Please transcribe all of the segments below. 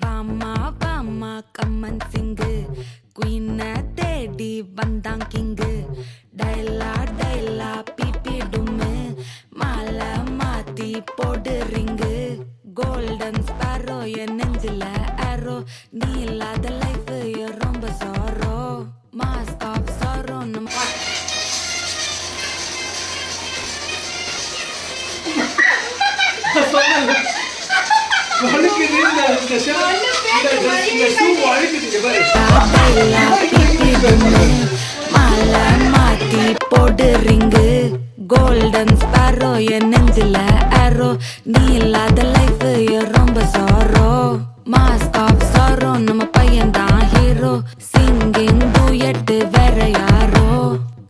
வாமா வாமா கம்மன் சிங்கு குயின தேடி வந்தான் கிங்கு டைலா டைலா பிபி டும்மு மாலை மாத்தி போடு ரிங்கு கோல்டன் ஸ்பாரோ என் நெஞ்சில ஆரோ நீ இல்லாத லைஃப் ரொம்ப சாரோ மாஸ்க் ஆஃப் சாரோ நம்ம மாலை மாத்தி போடு ரிங்கு கோல்டன் ஸ்பாரோ என் நெஞ்சில ஆரோ நீ இல்லாத லைஃப் ரொம்ப சாரோ மாஸ்க் ஆஃப் சாரோ நம்ம பையன் தான் ஹீரோ சிங்கிங் டூயட் வேற யாரோ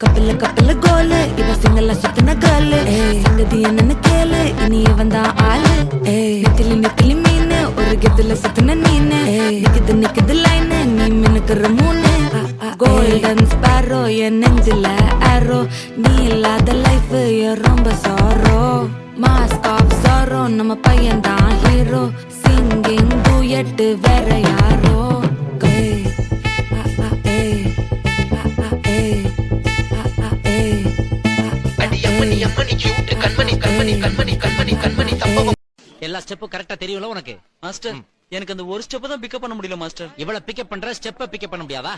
கப்பில கப்பில கோலு இவ சிங்கல்ல சுத்தின கேளு சங்கதி என்னன்னு கேளு இனி இவன் தான் ஆளு நெத்திலி நெத்திலி மீனு ஒரு கெத்துல சுத்தின நீனு நிக்குது நிக்குது லைனு நீ மினுக்குற மூணு கோல்டன் ஸ்பாரோ என் நெஞ்சில ஆரோ நீ இல்லாத லைஃப் ரொம்ப சாரோ மாஸ்க் ஆஃப் சாரோ நம்ம பையன் தான் ஹீரோ சிங்கிங் டூயட் வேற யாரோ எல்லா ஸ்டெப்பும் கரெக்டா தெரியும்ல உனக்கு மாஸ்டர் எனக்கு அந்த ஒரு ஸ்டெப் தான் பிக்கப் பண்ண முடியல மாஸ்டர். இவ்வளவு பிக்கப் பண்ற ஸ்டெப்ப பிக்கப் பண்ண முடியாதா?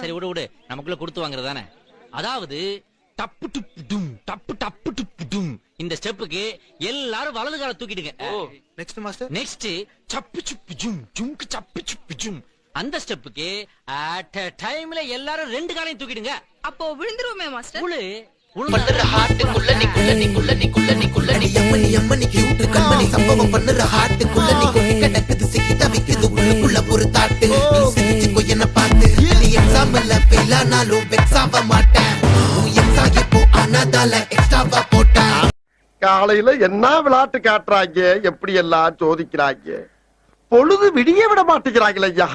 சரி விடு விடு, நமக்குள்ள கொடுத்து வாங்குறதானே. அதாவது டப்பு டுப்பு டும் டப்பு டப்பு டுப்பு டும் இந்த ஸ்டெப்புக்கு எல்லாரும் வலது கால தூக்கிடுங்க. Next master. நெக்ஸ்ட் சப்பு சுப்பு ஜும் ஜும்க்கு சப்பு சுப்பு ஜும் அந்த ஸ்டெப்புக்கு அட் a டைம்ல எல்லாரும் ரெண்டு காலையும் தூக்கிடுங்க. அப்போ விழுந்துருவோமே மாஸ்டர். உளு பண்ணுற ஹார்ட்டுக்குள்ள நீ எம்மனி கியூட் கண்மணி சம்பவம் பண்ணுற ஹார்ட்டுக்குள்ள நீ கொட்டி கிடக்குது சிக்கி தவிக்குது உள்ளுக்குள்ள ஒரு தாட்டு நீ சிரிச்சுக்கோ என்ன பார்த்து நீ எக்ஸாம்ல ஃபெயில் ஆனாலும் வெக்ஸ் ஆக மாட்டேன் உன் எக்ஸா இப்போ ஆனாதால எக்ஸ்ட்ராவா போட்டேன். காலையில என்ன விளையாட்டு காட்டுறாங்க, எப்படி எல்லாம் சோதிக்கிறாங்க, பொழுது விடிய விட மாட்டேங்கிறாங்களே ஐயா.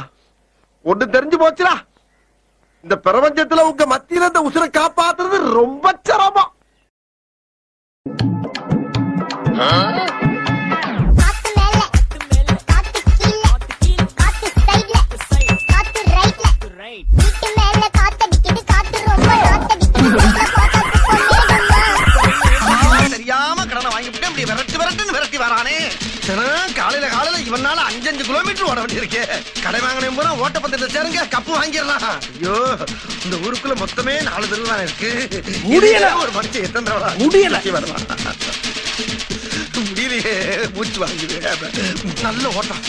ஒண்ணு தெரிஞ்சு போச்சுடா, இந்த பிரபஞ்சத்துல உங்க மத்தியில இந்த உசுரை காப்பாத்துறது ரொம்ப சிரமம். தெரியாம கடனை வாங்கிவிட்டு அப்படி விரட்டி வரானே. காலையில இவனால 5 கிலோமீட்டர் ஓட வேண்டியிருக்கு. கடை வாங்கினே பூரா ஓட்டப்பந்தயத்தை சேருங்க, கப்பு வாங்கிடலாம். ஐயோ, இந்த ஊருக்குள்ள மொத்தமே 4 தெரு தான் இருக்கு. முடியல ஒரு மனுஷன் எத்தனை தடவை முடியல வரலாம். முடியலையே, மூச்சு வாங்குது. நல்ல ஓட்டம்.